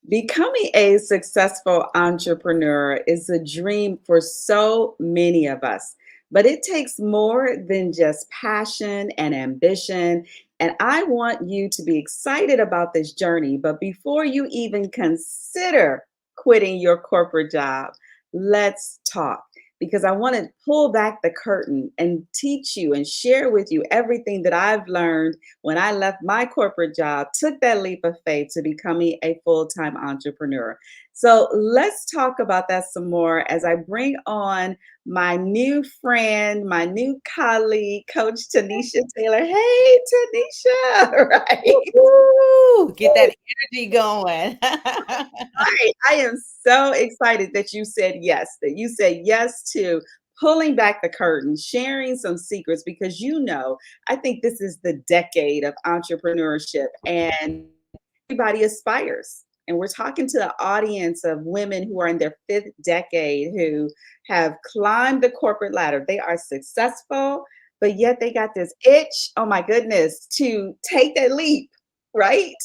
Becoming a successful entrepreneur is a dream for so many of us, but it takes more than just passion and ambition. And I want you to be excited about this journey. But before you even consider quitting your corporate job, let's talk. Because I want to pull back the curtain and teach you and share with you everything that I've learned when I left my corporate job, took that leap of faith to becoming a full time entrepreneur. So let's talk about that some more as I bring on my new friend, my new colleague, Coach Tanisha Taylor. Hey, Tanisha, right? Woo-hoo! Get that energy going. Right. I am so excited that you said yes to pulling back the curtain, sharing some secrets because I think this is the decade of entrepreneurship and everybody aspires. And we're talking to the audience of women who are in their fifth decade who have climbed the corporate ladder. They are successful, but yet they got this itch, oh my goodness, to take that leap, right?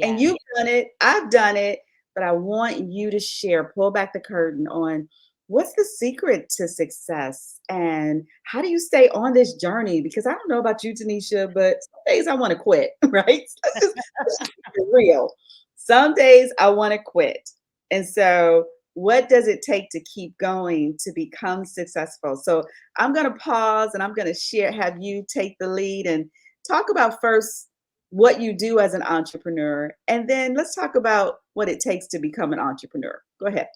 And Yes. you've done it, I've done it, but I want you to share, pull back the curtain on what's the secret to success and how do you stay on this journey? Because I don't know about you, Tanisha, but some days I want to quit, right? Let's keep it real. Some days I want to quit. And so, what does it take to keep going to become successful? So, I'm going to pause and I'm going to have you take the lead and talk about first what you do as an entrepreneur. And then let's talk about what it takes to become an entrepreneur. Go ahead.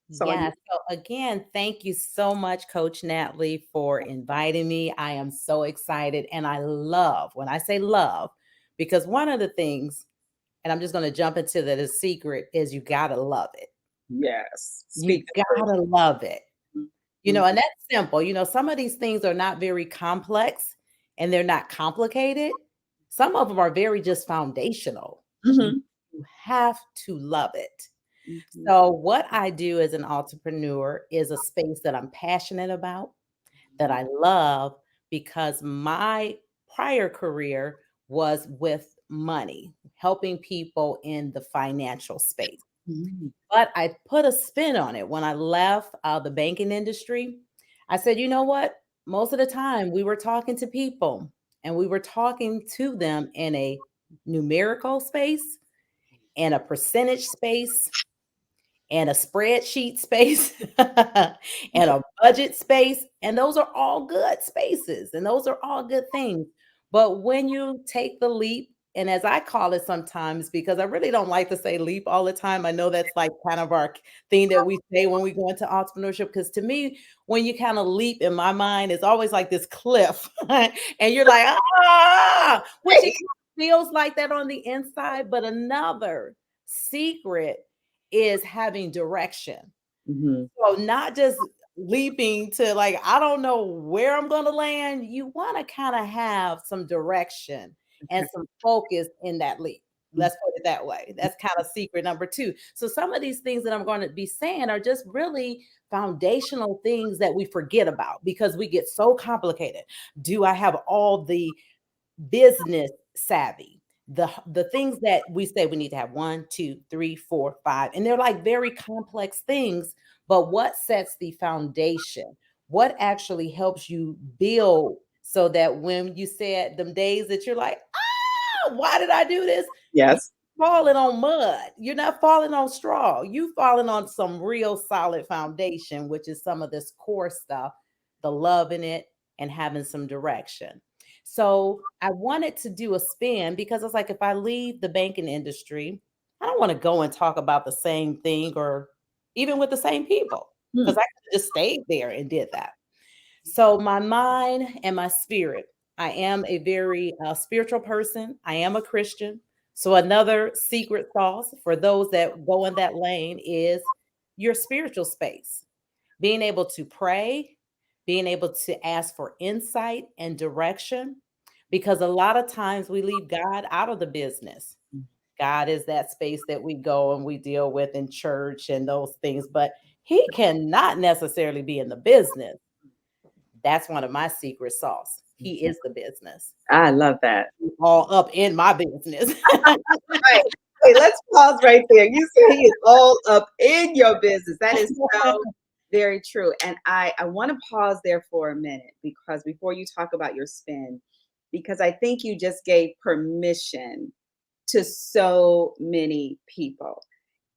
It's on you. Yes. So again, thank you so much, Coach Natalie, for inviting me. I am so excited. And I love, when I say love, because one of the things, and I'm just going to jump into the secret, is you got to love it. Yes. You Speak the got to love it. truth. And that's simple. Some of these things are not very complex and they're not complicated. Some of them are very just foundational. You, Mhm, you have to love it. mhm, So, what I do as an entrepreneur is a space that I'm passionate about, that I love, because my prior career was with money, helping people in the financial space. mhm, But I put a spin on it when I left the banking industry. I said, you know what? Most of the time we were talking to people and we were talking to them in a numerical space and a percentage space and a spreadsheet space and a budget space. And those are all good spaces and those are all good things. But when you take the leap, and as I call it sometimes, because I really don't like to say leap all the time. I know that's like kind of our thing that we say when we go into entrepreneurship. Because to me, when you kind of leap in my mind, it's always like this cliff. And you're like, which it right. kind of feels like that on the inside. But another secret is having direction. Mhm, So not just leaping to like, I don't know where I'm going to land. You want to kind of have some direction and okay. some focus in that leap. Mhm, Let's put it that way. That's kind of secret number two. So some of these things that I'm going to be saying are just really foundational things that we forget about because we get so complicated. Do I have all the business savvy? The things that we say we need to have: one, two, three, four, five, and they're like very complex things. But what sets the foundation? What actually helps you build so that when you said them days that you're like, why did I do this? You yes. falling on mud. You're not falling on straw. You falling on some real solid foundation, which is some of this core stuff, the love in it, and having some direction. So I wanted to do a spin because it's like if I leave the banking industry, I don't want to go and talk about the same thing or even with the same people because Hmm. I could have just stayed there and did that. So my mind and my spirit. I am a very spiritual person. I am a Christian. So another secret sauce for those that go in that lane is your spiritual space. Being able to pray, being able to ask for insight and direction, because a lot of times we leave God out of the business. God is that space that we go and we deal with in church and those things, but he cannot necessarily be in the business. That's one of my secret sauce. He is the business. I love that. All up in my business. Right. Wait, let's pause right there. You said he is all up in your business. That is so very true. And I want to pause there for a minute because before you talk about your spin, because I think you just gave permission to so many people.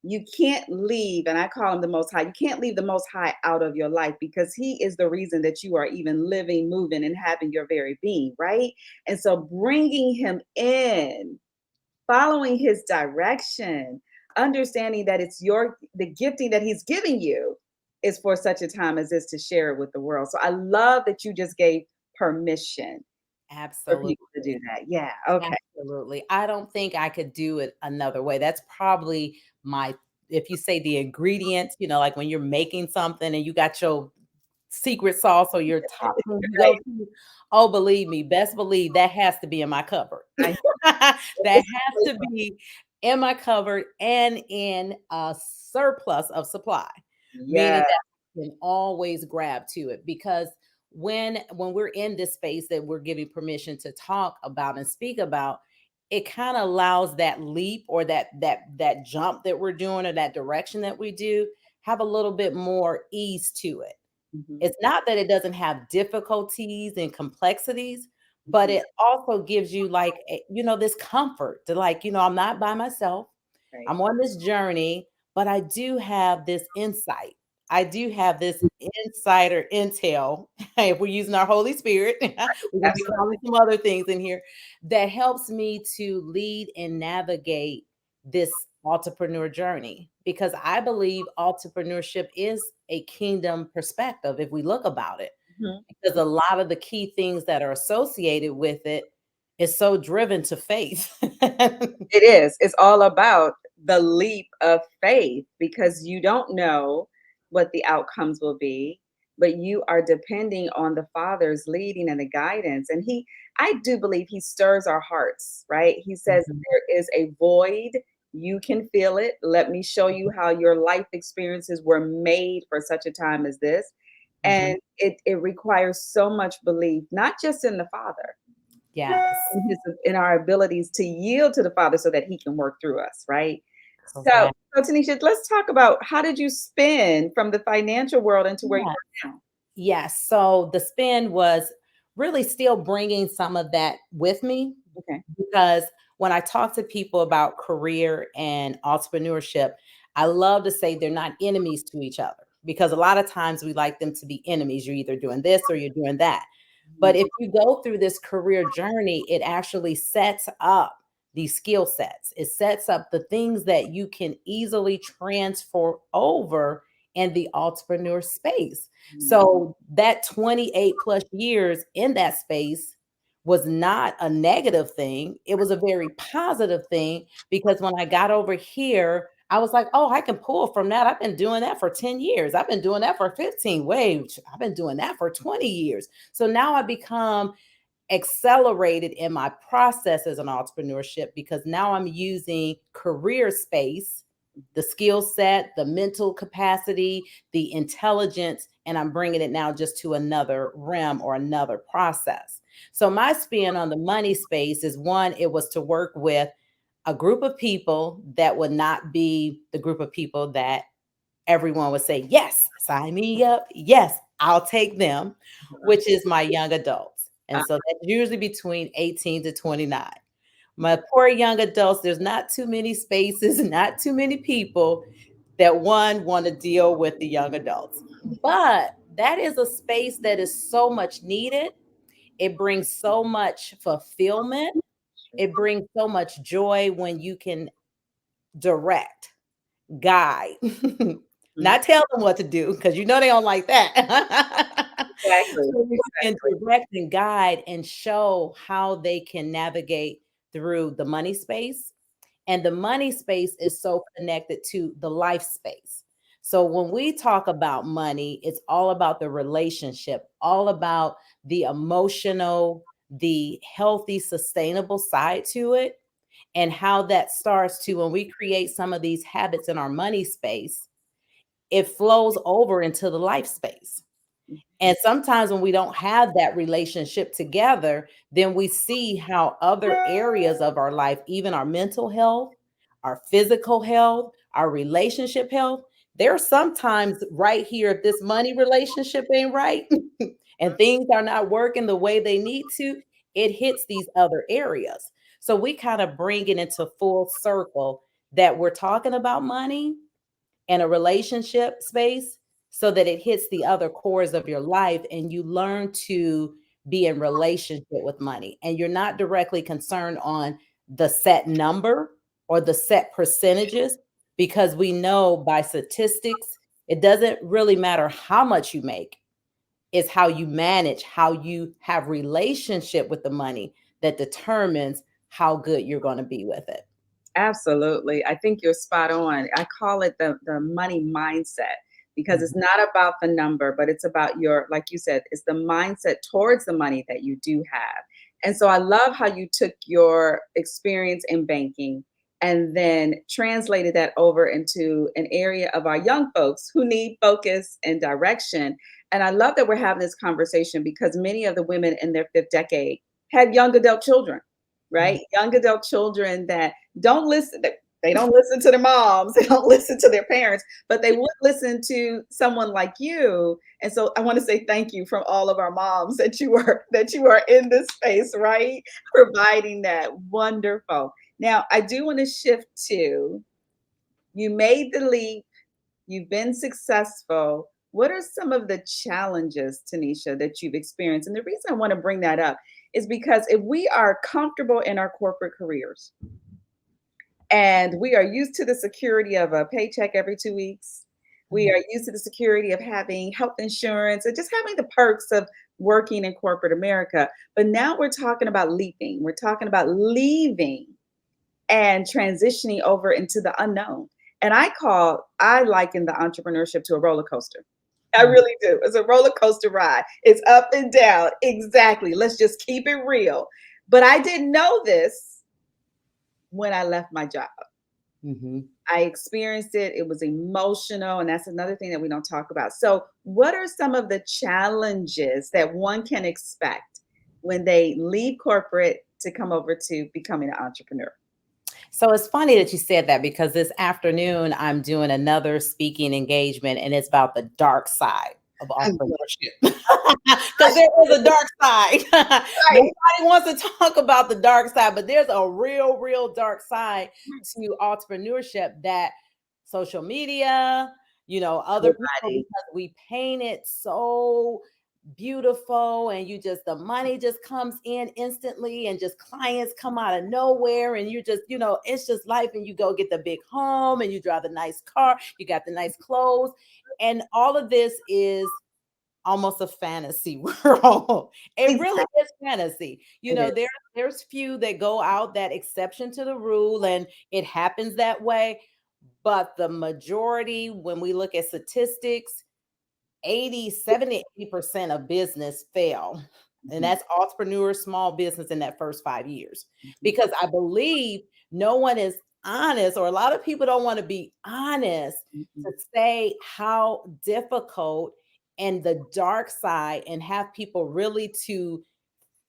You can't leave, and I call him the Most High. You can't leave the Most High out of your life because He is the reason that you are even living, moving, and having your very being, right? And so bringing Him in, following His direction, understanding that it's the gifting that He's giving you is for such a time as this to share it with the world. So I love that you just gave permission for people to do Absolutely. that. Yeah. Okay. Absolutely. I don't think I could do it another way. That's probably my, if you say the ingredients, like when you're making something and you got your secret sauce or your topping you Right. go to, oh, believe me, best believe that has to be in my cupboard. I That has to be in my cupboard and in a surplus of supply, meaning Yeah. that I can always grab to it because when we're in this space that we're giving permission to talk about and speak about, it kind of allows that leap or that jump that we're doing or that direction that we do have a little bit more ease to it. Mhm, It's not that it doesn't have difficulties and complexities, but mhm. it also gives you like, this comfort to like, I'm not by myself. Right. I'm on this journey, but I do have this insight. I do have this insider intel. If we're using our Holy Spirit, we're going to be Absolutely. calling some other things in here that helps me to lead and navigate this entrepreneur journey because I believe entrepreneurship is a kingdom perspective if we look about it. Mhm. Because a lot of the key things that are associated with it is so driven to faith. It is. It's all about the leap of faith because you don't know what the outcomes will be, but you are depending on the Father's leading and the guidance. And I do believe He stirs our hearts, right? He says, Mhm, there is a void. You can feel it. Let me show you how your life experiences were made for such a time as this. mhm. And it requires so much belief, not just in the Father, Yes, in our abilities to yield to the Father so that He can work through us, right? So, correct. so Tanisha, let's talk about how did you spin from the financial world into where you Yeah. are now? Yes. So the spin was really still bringing some of that with me Okay. because when I talk to people about career and entrepreneurship, I love to say they're not enemies to each other because a lot of times we like them to be enemies. You're either doing this or you're doing that. But Mhm. if you go through this career journey, it actually sets up these skill sets. It sets up the things that you can easily transfer over in the entrepreneur space. So that 28 plus years in that space was not a negative thing. It was a very positive thing because when I got over here, I was like, oh, I can pull from that. I've been doing that for 10 years. I've been doing that for 15. Wait, I've been doing that for 20 years. So now I become accelerated in my process as an entrepreneurship because now I'm using career space, the skill set, the mental capacity, the intelligence, and I'm bringing it now just to another realm or another process. So my spin on the money space is one, it was to work with a group of people that would not be the group of people that everyone would say, yes, sign me up. Yes, I'll take them, Uh-huh. which is my young adults. And Uh, so that's usually between 18 to 29. My poor young adults, there's not too many spaces, not too many people that one want to deal with the young adults. But that is a space that is so much needed. It brings so much fulfillment. It brings so much joy when you can direct, guide, mhm. not tell them what to do because they don't like that. Exactly. So you can Exactly. direct and guide and show how they can navigate through the money space. And the money space is so connected to the life space. So when we talk about money, it's all about the relationship, all about the emotional, the healthy, sustainable side to it and how that starts to when we create some of these habits in our money space, it flows over into the life space. Mhm. And sometimes when we don't have that relationship together, then we see how other areas of our life, even our mental health, our physical health, our relationship health. There are sometimes right here, if this money relationship ain't right and things are not working the way they need to, it hits these other areas. So we kind of bring it into full circle that we're talking about money in a relationship space so that it hits the other cores of your life and you learn to be in relationship with money and you're not directly concerned on the set number or the set percentages because we know by statistics it doesn't really matter how much you make, it's how you manage, how you have relationship with the money that determines how good you're going to be with it. Absolutely. I think you're spot on. I call it the money mindset because it's Mhm. not about the number, but it's about your, like you said, it's the mindset towards the money that you do have. And so I love how you took your experience in banking and then translated that over into an area of our young folks who need focus and direction. And I love that we're having this conversation because many of the women in their fifth decade had young adult children, Mhm. right? Young adult children that don't listen. They don't listen to their moms. They don't listen to their parents, but they would listen to someone like you. And so I want to say thank you from all of our moms that you are in this space, right? Providing that. Wonderful. Now I do want to shift to you made the leap, you've been successful. What are some of the challenges, Tanisha, that you've experienced? And the reason I want to bring that up is because if we are comfortable in our corporate careers, and we are used to the security of a paycheck every 2 weeks. We Mhm. are used to the security of having health insurance and just having the perks of working in corporate America. But now we're talking about leaping, we're talking about leaving and transitioning over into the unknown. And I liken the entrepreneurship to a roller coaster. I Mhm. really do. It's a roller coaster ride. It's up and down. Exactly. Let's just keep it real. But I didn't know this when I left my job. Mhm. I experienced it. It was emotional. And that's another thing that we don't talk about. So, what are some of the challenges that one can expect when they leave corporate to come over to becoming an entrepreneur? So it's funny that you said that because this afternoon I'm doing another speaking engagement and it's about the dark side of entrepreneurship. Because there is a dark side. Right. Nobody wants to talk about the dark side, but there's a real, real dark side to entrepreneurship that social media, other people, Everybody. because we paint it so beautiful and you just the money just comes in instantly and just clients come out of nowhere and you just it's just life and you go get the big home and you drive the nice car, you got the nice clothes, and all of this is almost a fantasy world. It really Exactly. is fantasy. It is. There's few that go out that exception to the rule and it happens that way, but the majority, when we look at statistics, 80, 70, 80% of business fail. And Mhm, that's entrepreneurs, small business in that first 5 years. mhm, Because I believe no one is honest, or a lot of people don't want to be honest mhm. to say how difficult and the dark side and have people really to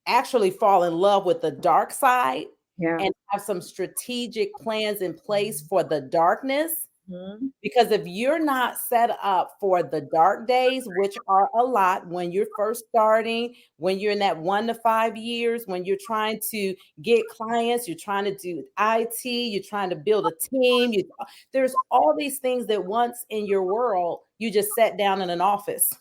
actually fall in love with the dark side Yeah. and have some strategic plans in place for the darkness, Mhm. because if you're not set up for the dark days, which are a lot when you're first starting, when you're in that 1 to 5 years, when you're trying to get clients, you're trying to do IT, you're trying to build a team, there's all these things that once in your world, you just sat down in an office.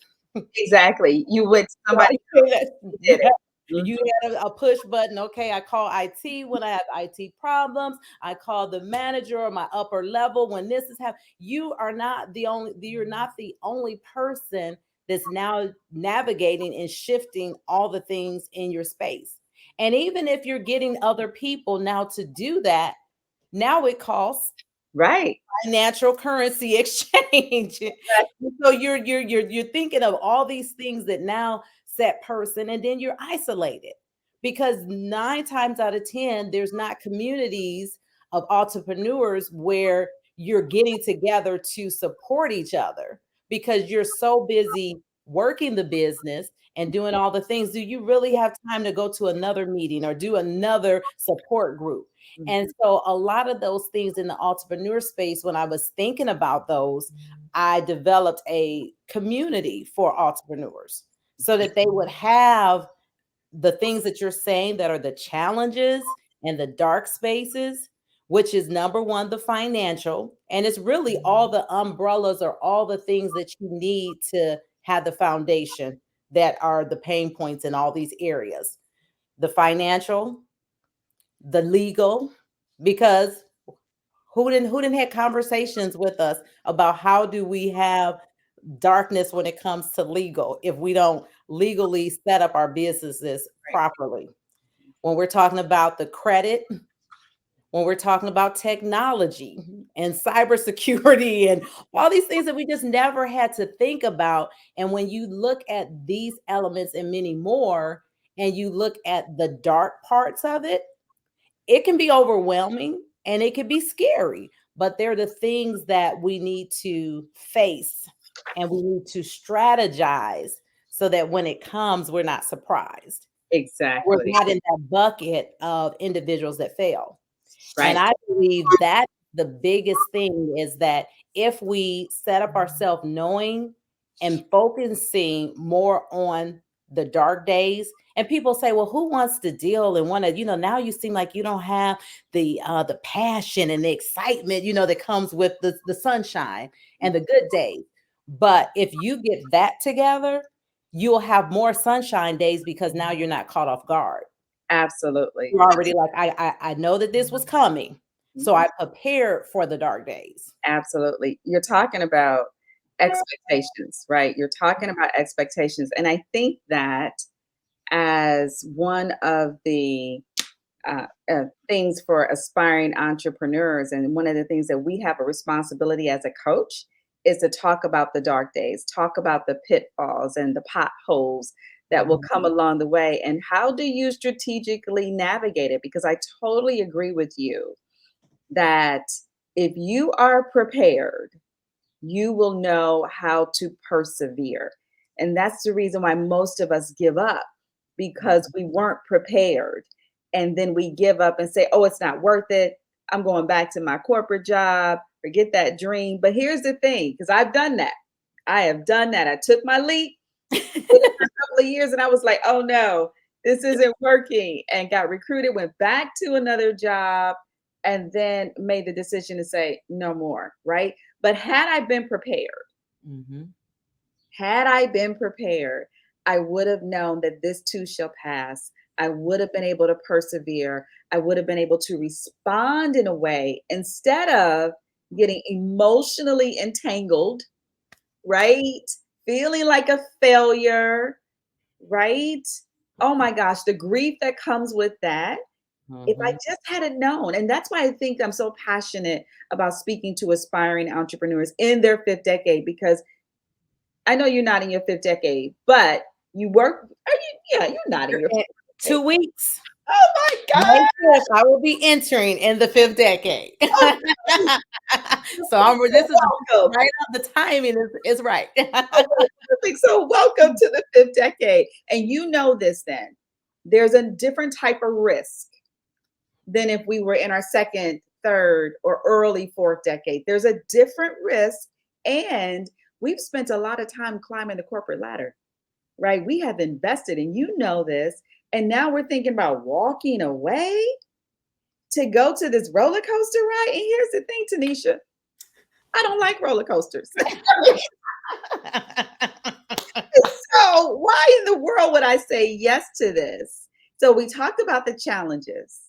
Exactly. You would somebody Right? who did Yeah. it. Mhm. You had a push button. Okay, I call IT when I have IT problems. I call the manager or my upper level when this is happening. You're not the only person that's now navigating and shifting all the things in your space. And even if you're getting other people now to do that, now it costs Right. natural currency exchange. So you're thinking of all these things that now set person, and then you're isolated because 9 times out of 10, there's not communities of entrepreneurs where you're getting together to support each other because you're so busy working the business and doing all the things. Do you really have time to go to another meeting or do another support group? And so a lot of those things in the entrepreneur space, when I was thinking about those, I developed a community for entrepreneurs so that they would have the things that you're saying that are the challenges and the dark spaces, which is number one, the financial. And it's really all the umbrellas or all the things that you need to have the foundation that are the pain points in all these areas. The financial, the legal, because who didn't have conversations with us about how do we have darkness when it comes to legal if we don't legally set up our businesses Right. properly. When we're talking about the credit, when we're talking about technology and cybersecurity and all these things that we just never had to think about. And when you look at these elements and many more, and you look at the dark parts of it, it can be overwhelming and it can be scary, but they're the things that we need to face and we need to strategize so that when it comes, we're not surprised. We're Exactly. not in that bucket of individuals that fail. And Right. I believe that the biggest thing is that if we set up ourselves knowing and focusing more on the dark days, and people say, well, who wants to deal and want to, now you seem like you don't have the passion and the excitement, that comes with the sunshine and the good days. But if you get that together, you'll have more sunshine days because now you're not caught off guard. Absolutely. You're already like, I know that this was coming, so Mhm. I prepared for the dark days. Absolutely. You're talking about expectations, right? You're talking about expectations. And I think that as one of the things for aspiring entrepreneurs, and one of the things that we have a responsibility as a coach is to talk about the dark days, talk about the pitfalls and the potholes that will Mhm, come along the way. And how do you strategically navigate it? Because I totally agree with you that if you are prepared, you will know how to persevere. And that's the reason why most of us give up, because we weren't prepared. And then we give up and say, oh, it's not worth it. I'm going back to my corporate job, forget that dream. But here's the thing, because I've done that. I have done that. I took my leap, did it for a couple of years, and I was like, oh no, this isn't working. And got recruited, went back to another job, and then made the decision to say, no more. Right. But mhm, had I been prepared, I would have known that this too shall pass. I would have been able to persevere. I would have been able to respond in a way instead of getting emotionally entangled, right? Feeling like a failure, right? Oh my gosh, the grief that comes with that. If I mhm. just hadn't known, and that's why I think I'm so passionate about speaking to aspiring entrepreneurs in their fifth decade, because I know you're not in your fifth decade, but you work. Are you? Yeah, you're not in You're your at fifth decade. 2 weeks. Oh my May God! 5th, I will be entering in the 5th decade. Oh, no. So I'm this is Welcome. right on the timing is right. Okay, perfect. So welcome to the fifth decade, and you know this. Then there's a different type of risk than if we were in our second, third, or early fourth decade. There's a different risk, and we've spent a lot of time climbing the corporate ladder, right? We have invested, and you know this, and now we're thinking about walking away to go to this roller coaster ride. And here's the thing, Tanisha, I don't like roller coasters. So why in the world would I say yes to this? So we talked about the challenges.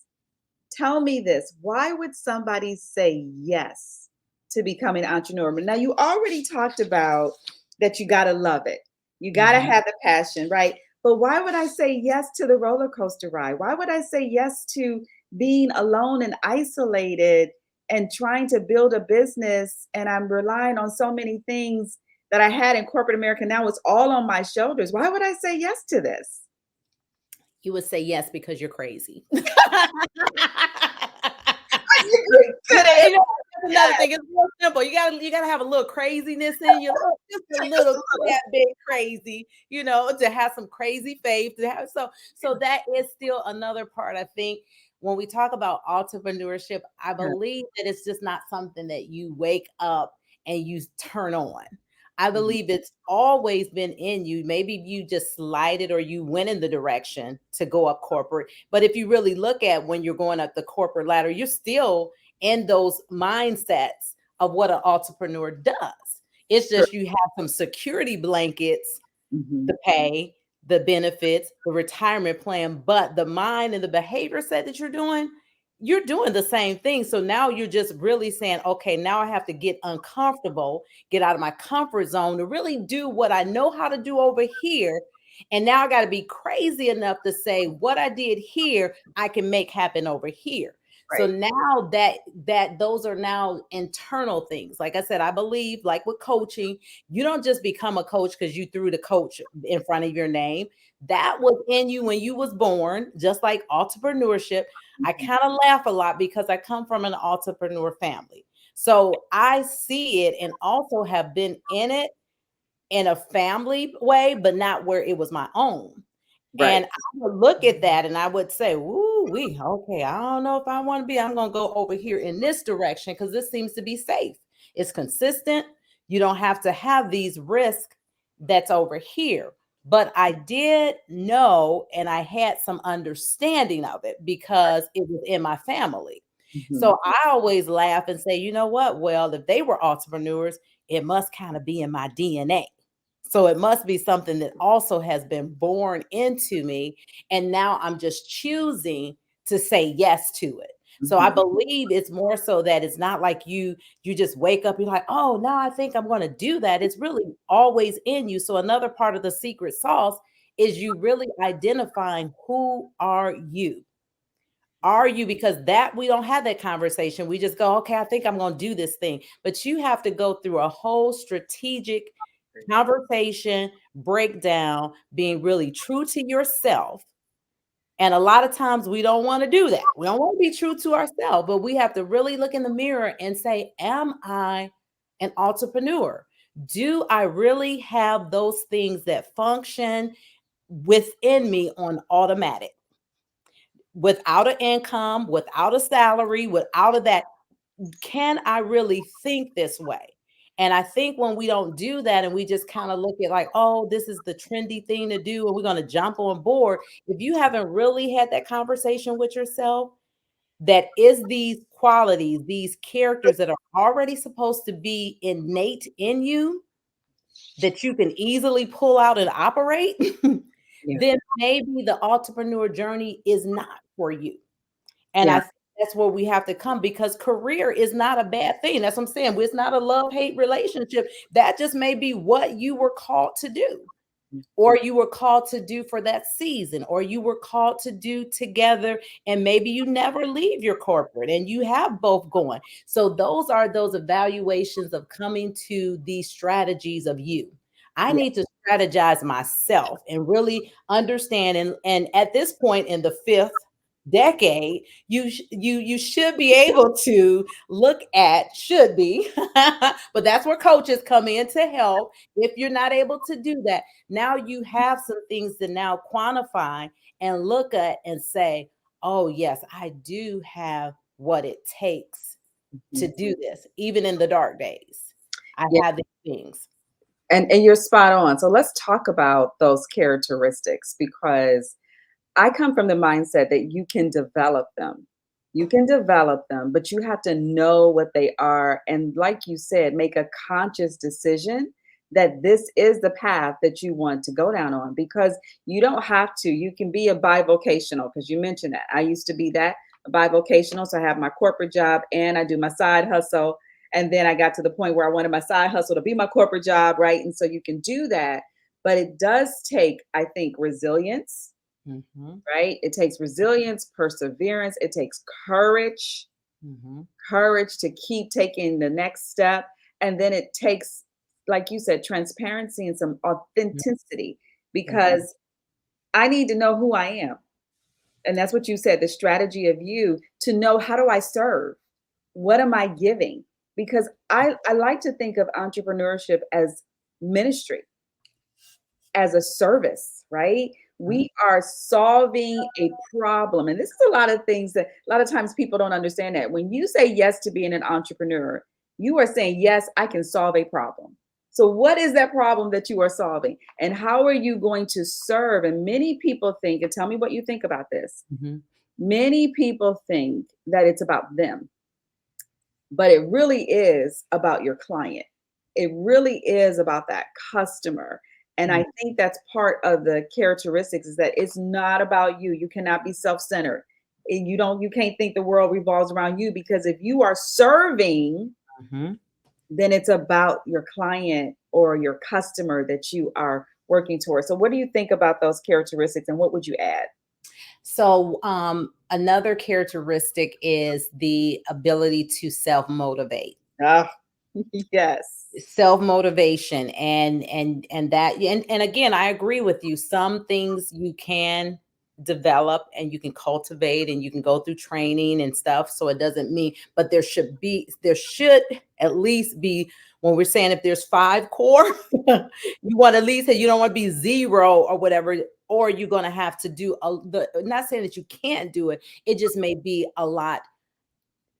Tell me this, why would somebody say yes to becoming an entrepreneur? Now, you already talked about that you got to love it. You got to Mhm. have the passion, right? But why would I say yes to the roller coaster ride? Why would I say yes to being alone and isolated and trying to build a business? And I'm relying on so many things that I had in corporate America. Now it's all on my shoulders. Why would I say yes to this? You would say yes because you're crazy. Good You know, answer. that's another thing. It's real simple. You gotta have a little craziness in you, just a little tad bit crazy, to have some crazy faith. To have so that is still another part. I think when we talk about entrepreneurship, I Yeah. believe that it's just not something that you wake up and you turn on. I Mhm. believe it's always been in you. Maybe you just slided or you went in the direction to go up corporate. But if you really look at when you're going up the corporate ladder, you're still in those mindsets of what an entrepreneur does. It's True. just you have some security blankets, Mhm. the pay, the benefits, the retirement plan, but the mind and the behavior set that you're doing the same thing. So now you're just really saying, okay, now I have to get uncomfortable, get out of my comfort zone to really do what I know how to do over here. And now I got to be crazy enough to say what I did here, I can make happen over here. So Right. now that those are now internal things. Like I said, I believe, like with coaching, you don't just become a coach because you threw the coach in front of your name. That was in you when you was born, just like entrepreneurship. I Mhm. kind of laugh a lot because I come from an entrepreneur family. So I see it and also have been in it in a family way, but not where it was my own. Right. And I would look at that and I would say, "Ooh, we okay. I don't know if I want to be. I'm going to go over here in this direction because this seems to be safe. It's consistent. You don't have to have these risks that's over here." But I did know and I had some understanding of it because it was in my family. Mhm. So I always laugh and say, you know what? Well, if they were entrepreneurs, it must kind of be in my DNA. So it must be something that also has been born into me. And now I'm just choosing to say yes to it. So I Mhm. believe it's more so that it's not like you just wake up, you're like, oh, now I think I'm going to do that. It's really always in you. So another part of the secret sauce is you really identifying who are you? Are you, because that we don't have that conversation. We just go, okay, I think I'm going to do this thing. But you have to go through a whole strategic conversation, breakdown, being really true to yourself. And a lot of times we don't want to do that. We don't want to be true to ourselves, but we have to really look in the mirror and say, am I an entrepreneur? Do I really have those things that function within me on automatic? Without an income, without a salary, without a that, can I really think this way? And I think when we don't do that and we just kind of look at like, oh, this is the trendy thing to do and we're going to jump on board. If you haven't really had that conversation with yourself, that is these qualities, these characters that are already supposed to be innate in you that you can easily pull out and operate, Yeah. then maybe the entrepreneur journey is not for you. And I Yeah. think that's where we have to come because career is not a bad thing. That's what I'm saying. It's not a love-hate relationship. That just may be what you were called to do or you were called to do for that season, or you were called to do together, and maybe you never leave your corporate and you have both going. So, those are those evaluations of coming to these strategies of you. I Yeah. need to strategize myself and really understand. And at this point in the fifth decade, you should be able to look at should be, but that's where coaches come in to help. If you're not able to do that, now you have some things to now quantify and look at and say, oh, yes, I do have what it takes to Mhm. do this, even in the dark days. I Yeah. have these things. And you're spot on. So let's talk about those characteristics because I come from the mindset that you can develop them. You can develop them, but you have to know what they are. And like you said, make a conscious decision that this is the path that you want to go down on because you don't have to. You can be a bivocational because you mentioned that. I used to be that bivocational. So I have my corporate job and I do my side hustle. And then I got to the point where I wanted my side hustle to be my corporate job, right? And so you can do that. But it does take, I think, resilience, Mhm, right? It takes resilience, perseverance, it takes courage, mhm, courage to keep taking the next step. And then it takes, like you said, transparency and some mhm, authenticity mhm, because I need to know who I am. And that's what you said, the strategy of you to know how do I serve? What am I giving? Because I like to think of entrepreneurship as ministry, as a service, right? We are solving a problem. And this is a lot of things that a lot of times people don't understand that. When you say yes to being an entrepreneur, you are saying, yes, I can solve a problem. So, what is that problem that you are solving? And how are you going to serve? And many people think, and tell me what you think about this. Mhm. Many people think that it's about them, but it really is about your client. It really is about that customer. And Mm. I think that's part of the characteristics is that it's not about you. You cannot be self-centered. You can't think the world revolves around you, because if you are serving, Mhm. then it's about your client or your customer that you are working towards. So what do you think about those characteristics, and what would you add? So, another characteristic is the ability to self motivate. Ah, yes. Self motivation, and that, and again, I agree with you. Some things you can develop and you can cultivate and you can go through training and stuff, so it doesn't mean, but there should at least be, when we're saying if there's five core, you want to at least say, you don't want to be zero or whatever, or you're going to have to do not saying that you can't do it, it just may be a lot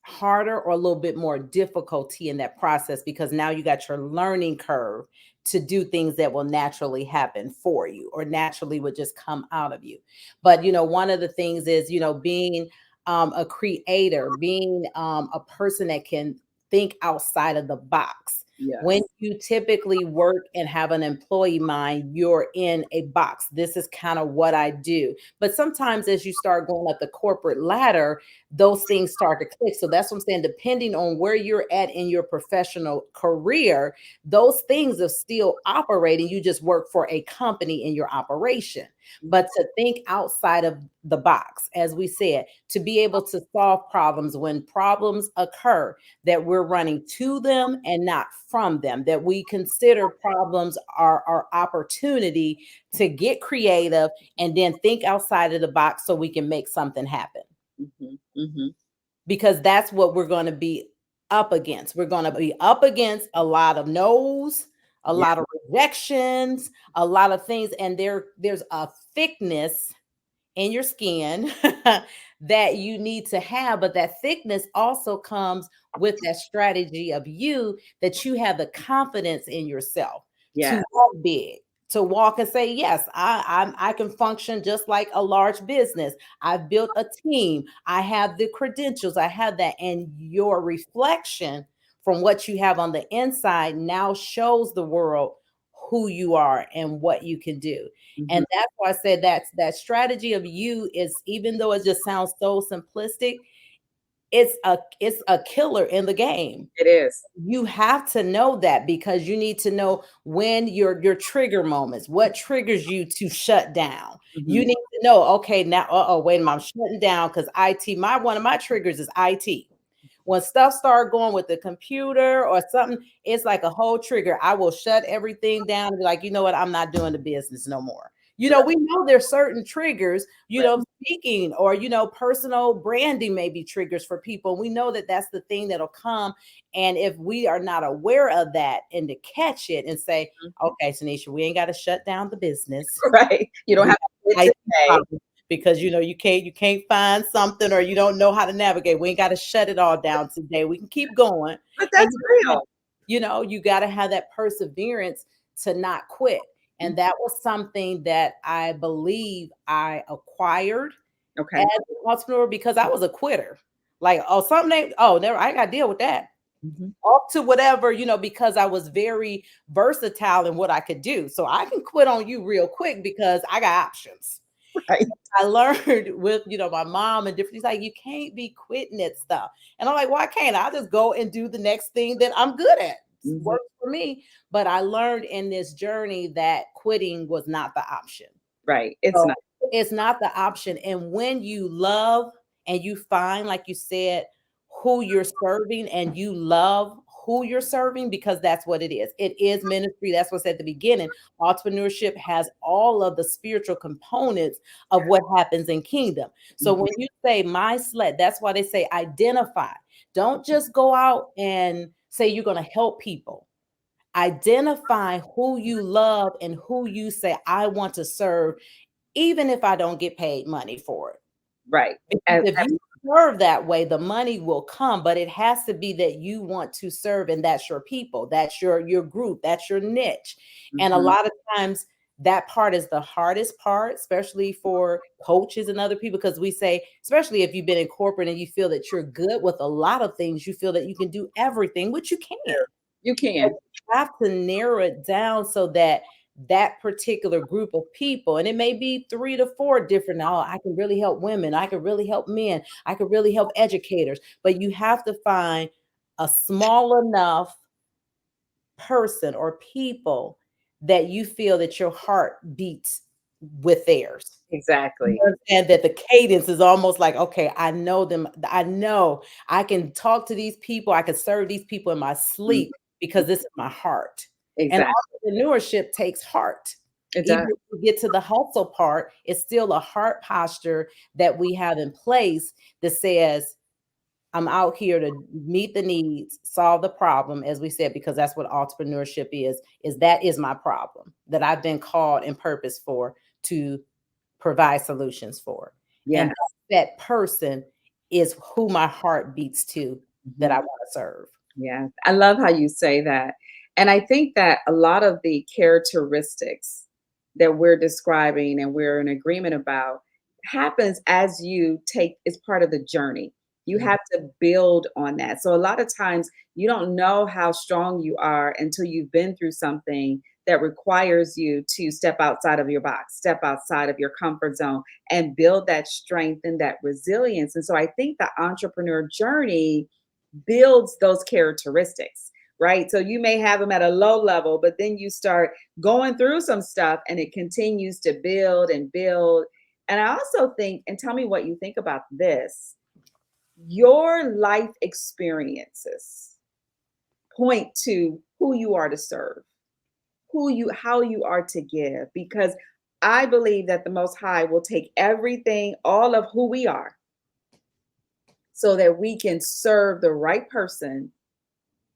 harder or a little bit more difficulty in that process, because now you got your learning curve to do things that will naturally happen for you or naturally would just come out of you. But one of the things is, being a creator, being a person that can think outside of the box. When Yes. you typically work and have an employee mind, you're in a box. This is kind of what I do. But sometimes as you start going up the corporate ladder, those things start to click. So that's what I'm saying. Depending on where you're at in your professional career, those things are still operating. You just work for a company in your operation. But to think outside of the box, as we said, to be able to solve problems when problems occur, that we're running to them and not from them, that we consider problems our opportunity to get creative and then think outside of the box so we can make something happen, Mhm, mhm. because that's what we're going to be up against. We're going to be up against a lot of no's, a Yeah, lot of rejections, a lot of things, and there's a thickness in your skin that you need to have. But that thickness also comes with that strategy of you, that you have the confidence in yourself yeah. to walk big, to walk and say, yes, I can function just like a large business. I've built a team. I have the credentials. I have that. And your reflection from what you have on the inside now shows the world who you are and what you can do. Mhm. And that's why I said that strategy of you is, even though it just sounds so simplistic, it's a killer in the game. It is. You have to know that, because you need to know when your trigger moments, what triggers you to shut down. You Mhm. need to know, okay, now, wait a minute, I'm shutting down because IT, one of my triggers is IT. When stuff start going with the computer or something, it's like a whole trigger. I will shut everything down and be like, you know what, I'm not doing the business no more. Right, We know there's certain triggers, right. speaking or, personal branding may be triggers for people. We know that that's the thing that'll come. And if we are not aware of that and to catch it and say, Mhm. okay, Tanisha, we ain't got to shut down the business. Right. You don't We have got to IT quit today. problems, because you can't find something, or you don't know how to navigate. We ain't got to shut it all down today. We can keep going. But And that's real. you got to have that perseverance to not quit. Mhm. And that was something that I believe I acquired as Okay. an entrepreneur, because I was a quitter. Like, oh, something ain't, oh, never, I got to deal with that. Mhm. Off to whatever, because I was very versatile in what I could do. So I can quit on you real quick because I got options. Right. I learned with, my mom and different, she's like, you can't be quitting at stuff. And I'm like, why can't I just go and do the next thing that I'm good at? Mhm. Works for me. But I learned in this journey that quitting was not the option. Right. It's So not. it's not the option. And when you love and you find, like you said, who you're serving, and you love who you're serving, because that's what it is. It is ministry. That's what's at the beginning. Entrepreneurship has all of the spiritual components of what happens in kingdom. So Mhm. when you say my sled, that's why they say identify. Don't just go out and say you're going to help people. Identify who you love and who you say, I want to serve even if I don't get paid money for it. Right. Because if you serve that way, the money will come, but it has to be that you want to serve, and that's your people, that's your group, that's your niche. And a Mhm. lot of times that part is the hardest part, especially for coaches and other people, because we say, especially if you've been in corporate and you feel that you're good with a lot of things, you feel that you can do everything, which you can. You But can. you have to narrow it down so that that particular group of people, and it may be 3 to 4 different, oh, I can really help women, I can really help men, I can really help educators, but you have to find a small enough person or people that you feel that your heart beats with theirs. You Exactly. understand that the cadence is almost like, okay, I know them. I know I can talk to these people. I can serve these people in my Mhm. sleep because this is my heart. And Exactly. entrepreneurship takes heart. It Even does. if we get to the hustle part, it's still a heart posture that we have in place that says, I'm out here to meet the needs, solve the problem, as we said, because that's what entrepreneurship is that is my problem that I've been called and purposed for to provide solutions for. And Yes. that person is who my heart beats to that I Mhm. want to serve. Yes, I love how you say that. And I think that a lot of the characteristics that we're describing and we're in agreement about happens as you take is part of the journey. You Mhm. have to build on that. So a lot of times you don't know how strong you are until you've been through something that requires you to step outside of your box, step outside of your comfort zone and build that strength and that resilience. And so I think the entrepreneur journey builds those characteristics, right? So you may have them at a low level, but then you start going through some stuff and it continues to build and build. And I also think, and tell me what you think about this, your life experiences point to who you are to serve, how you are to give, because I believe that the Most High will take everything, all of who we are, so that we can serve the right person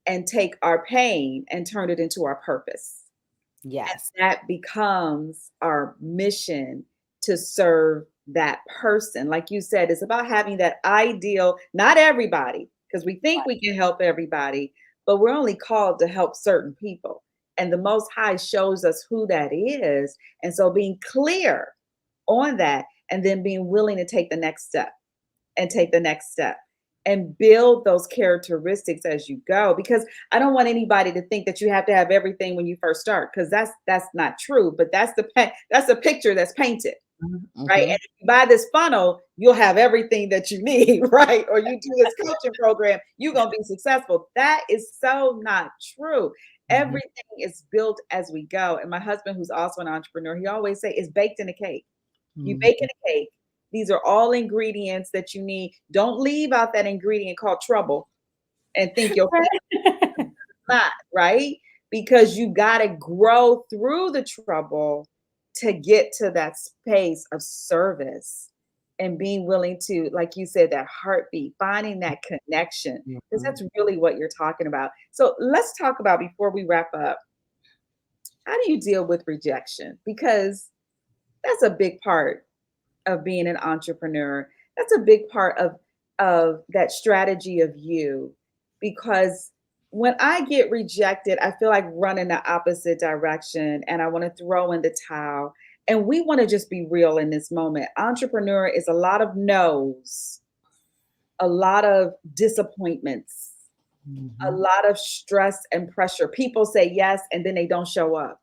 and take our pain and turn it into our purpose. Yes. That becomes our mission to serve that person. Like you said, it's about having that ideal, not everybody, because we think we can help everybody, but we're only called to help certain people. And the Most High shows us who that is. And so being clear on that and then being willing to take the next step and take the next step and build those characteristics as you go, because I don't want anybody to think that you have to have everything when you first start, because that's not true, but that's a picture that's painted, right? And Mhm. if you buy this funnel, you'll have everything that you need, right? Or you do this coaching program, you're going to be successful. That is so not true. Mhm. Everything is built as we go. And my husband, who's also an entrepreneur, he always say it's baked in a cake. You Mhm. baking a cake. These are all ingredients that you need. Don't leave out that ingredient called trouble and think your not, right? Because you got to grow through the trouble to get to that space of service and being willing to, like you said, that heartbeat, finding that connection, because Mhm. that's really what you're talking about. So let's talk about, before we wrap up, how do you deal with rejection? Because that's a big part of being an entrepreneur. That's a big part of that strategy of you, because when I get rejected, I feel like running the opposite direction and I want to throw in the towel. And we want to just be real in this moment. Entrepreneur is a lot of no's, a lot of disappointments, a Mhm. lot of stress and pressure. People say yes and then they don't show up.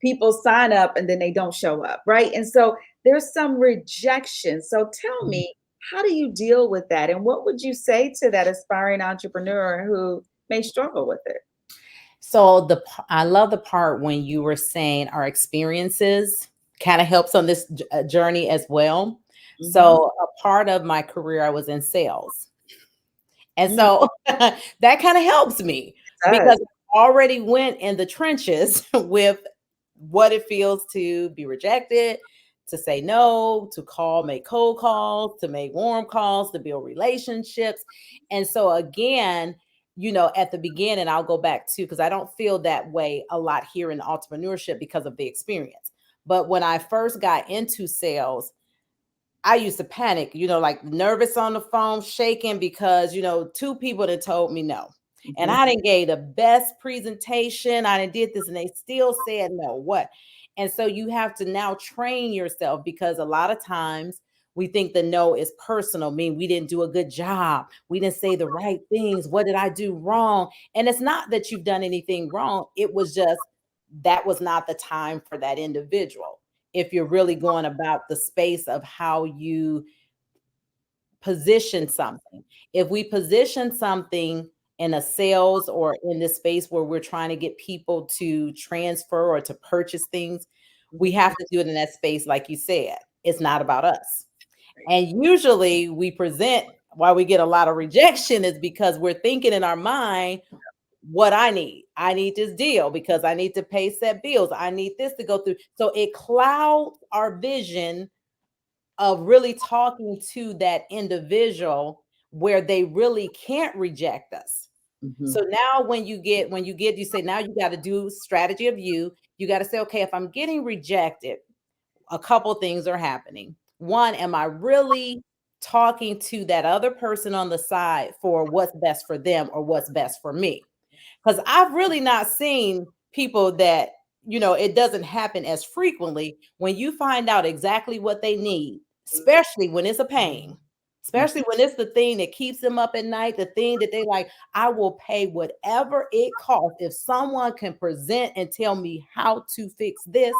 People sign up and then they don't show up, right? And so there's some rejection. So tell Mhm. me, how do you deal with that? And what would you say to that aspiring entrepreneur who may struggle with it? So I love the part when you were saying our experiences kind of helps on this journey as well. Mhm. So a part of my career, I was in sales. And Mm, it so that kind of helps me does. because I already went in the trenches with what it feels to be rejected, to say no, to call, make cold calls, to make warm calls, to build relationships. And so, again, at the beginning, I'll go back to because I don't feel that way a lot here in entrepreneurship because of the experience. But when I first got into sales, I used to panic, like nervous on the phone, shaking because, two people that told me no. And Mhm. I didn't gave the best presentation. I didn't did this and they still said no. What? And so you have to now train yourself because a lot of times we think the no is personal, mean we didn't do a good job. We didn't say the right things. What did I do wrong? And it's not that you've done anything wrong. It was just that was not the time for that individual if you're really going about the space of how you position something. If we position something in a sales or in this space where we're trying to get people to transfer or to purchase things, we Mhm. have to do it in that space, like you said. It's not about us. And usually we present why we get a lot of rejection is because we're thinking in our mind what I need. I need this deal because I need to pay set bills. I need this to go through. So it clouds our vision of really talking to that individual where they really can't reject us. Mhm. So now when you say now you got to do strategy of you got to say, okay, if I'm getting rejected, a couple things are happening. One, am I really talking to that other person on the side for what's best for them or what's best for me? Because I've really not seen people that, it doesn't happen as frequently when you find out exactly what they need, especially when it's a pain, Mhm. especially when it's the thing that keeps them up at night, the thing that they like, I will pay whatever it costs. If someone can present and tell me how to fix this,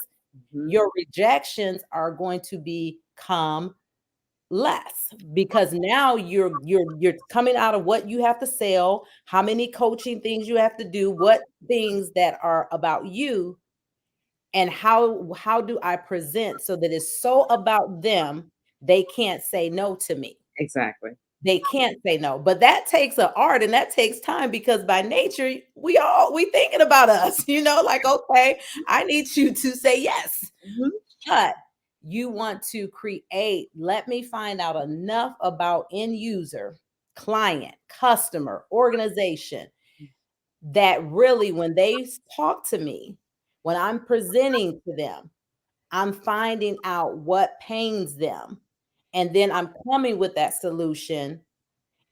Mhm. your rejections are going to become less because now you're coming out of what you have to sell, how many coaching things you have to do, what things that are about you, and how do I present so that it's so about them they can't say no to me. Exactly. They can't say no, but that takes an art and that takes time because by nature we thinking about us, like, okay, I need you to say yes. Mhm. But you want to create, let me find out enough about end user, client, customer, organization that really, when they talk to me, when I'm presenting to them, I'm finding out what pains them. And then I'm coming with that solution.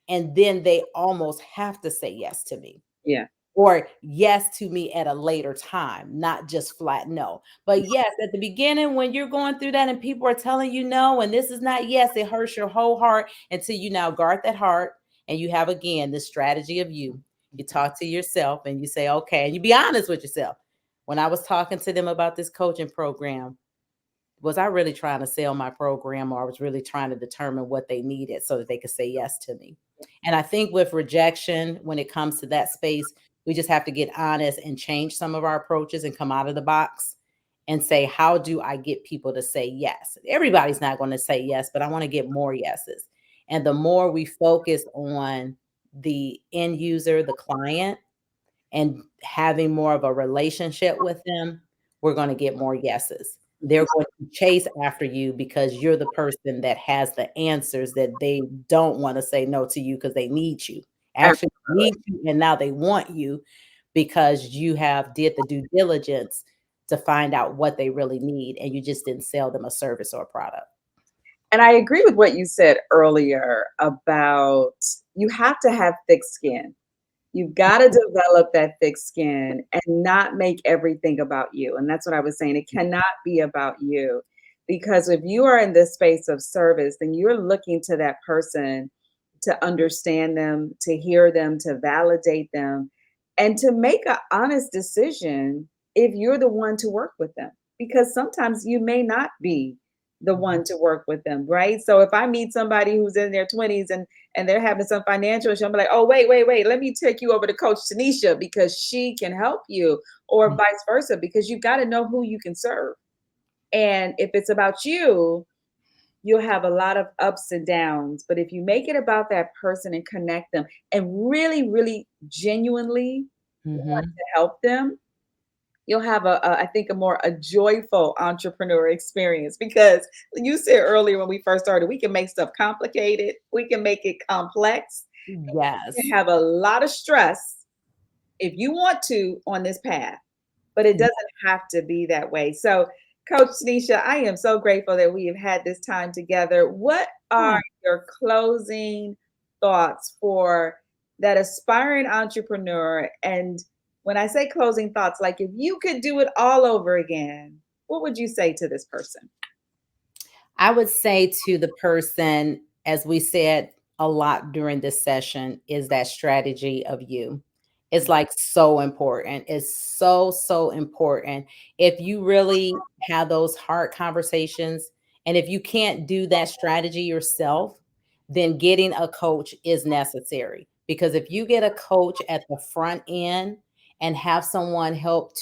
And then they almost have to say yes to me Yeah. or yes to me at a later time, not just flat no. But yes, at the beginning, when you're going through that and people are telling you no, and this is not yes, it hurts your whole heart until you now guard that heart and you have again the strategy of you. You talk to yourself and you say, okay, and you be honest with yourself. When I was talking to them about this coaching program, was I really trying to sell my program or I was really trying to determine what they needed so that they could say yes to me? And I think with rejection, when it comes to that space, we just have to get honest and change some of our approaches and come out of the box and say, how do I get people to say yes? Everybody's not going to say yes, but I want to get more yeses. And the more we focus on the end user, the client, and having more of a relationship with them, we're going to get more yeses. They're going to chase after you because you're the person that has the answers that they don't want to say no to you because they need you. Actually Absolutely. need you and now they want you because you have did the due diligence to find out what they really need and you just didn't sell them a service or a product. And I agree with what you said earlier about you have to have thick skin. You've got to develop that thick skin and not make everything about you. And that's what I was saying. It cannot be about you. Because if you are in this space of service, then you're looking to that person to understand them, to hear them, to validate them, and to make an honest decision if you're the one to work with them. Because sometimes you may not be the Mhm. one to work with them, right? So if I meet somebody who's in their 20s and they're having some financial issue, I'm like, oh, wait, let me take you over to Coach Tanisha because she can help you, or Mhm. vice versa, because you got to know who you can serve. And if it's about you, you'll have a lot of ups and downs. But if you make it about that person and connect them and really, really genuinely want Mhm. to help them, you'll have I think a joyful entrepreneur experience because you said earlier when we first started, we can make stuff complicated, we can make it complex, you can Yes. have a lot of stress if you want to on this path, but it doesn't have to be that way. So Coach Tanisha, I am so grateful that we have had this time together. What are Oh, your closing thoughts for that aspiring entrepreneur? And when I say closing thoughts, like if you could do it all over again, what would you say to this person? I would say to the person, as we said a lot during this session, is that strategy of you. It's like so important. It's so, so important. If you really have those hard conversations, and if you can't do that strategy yourself, then getting a coach is necessary. Because if you get a coach at the front end and have someone help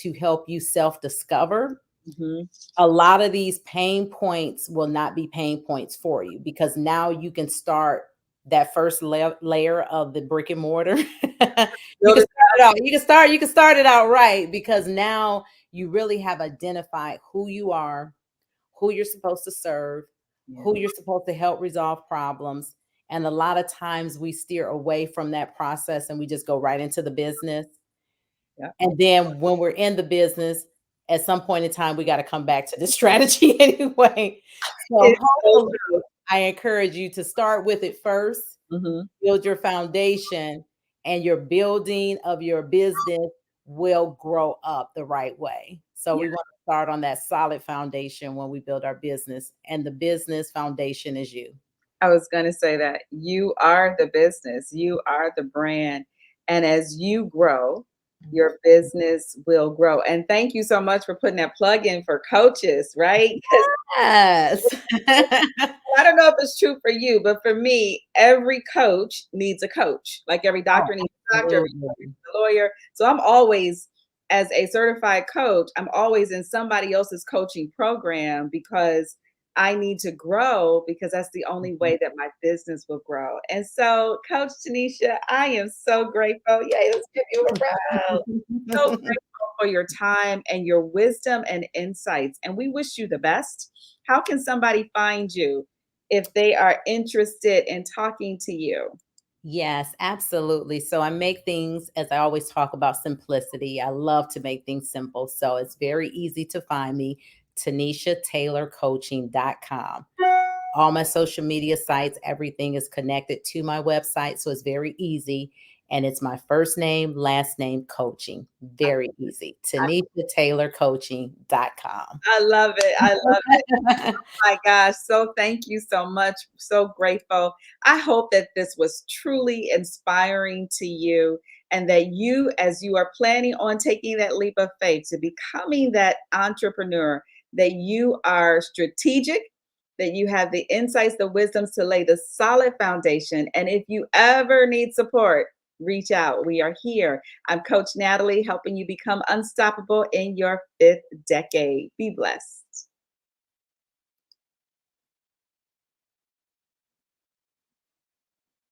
you self discover, Mhm. a lot of these pain points will not be pain points for you because now you can start that first layer of the brick and mortar. You Build can it. start it out. You can start it out right because now you really have identified who you are, who you're supposed to serve, Yeah. who you're supposed to help resolve problems. And a lot of times we steer away from that process and we just go right into the business. Yeah. And then when we're in the business, at some point in time, we got to come back to the strategy anyway. So It's so hopefully, true. I encourage you to start with it first, Mhm. build your foundation, and your building of your business will grow up the right way. So Yeah. we want to start on that solid foundation when we build our business, and the business foundation is you. I was going to say that you are the business, you are the brand. And as you grow, your business will grow. And thank you so much for putting that plug in for coaches, right? Because Yes. I don't know if it's true for you, but for me, every coach needs a coach. Like every Oh, doctor needs a doctor, every lawyer absolutely. needs a lawyer. So I'm always, as a certified coach, I'm always in somebody else's coaching program because I need to grow because that's the only way that my business will grow. And so, Coach Tanisha, I am so grateful. Yay, let's give you a round. So grateful for your time and your wisdom and insights. And we wish you the best. How can somebody find you if they are interested in talking to you? Yes, absolutely. So I make things, as I always talk about simplicity. I love to make things simple. So it's very easy to find me, TanishaTaylorCoaching.com. All my social media sites, everything is connected to my website. So it's very easy. And it's my first name, last name, coaching. Very easy. TanishaTaylorCoaching.com. I love it. I love it. My gosh. So thank you so much. So grateful. I hope that this was truly inspiring to you and that you, as you are planning on taking that leap of faith to becoming that entrepreneur, that you are strategic, that you have the insights, the wisdoms to lay the solid foundation. And if you ever need support, reach out. We are here. I'm Coach Natalie, helping you become unstoppable in your fifth decade. Be blessed.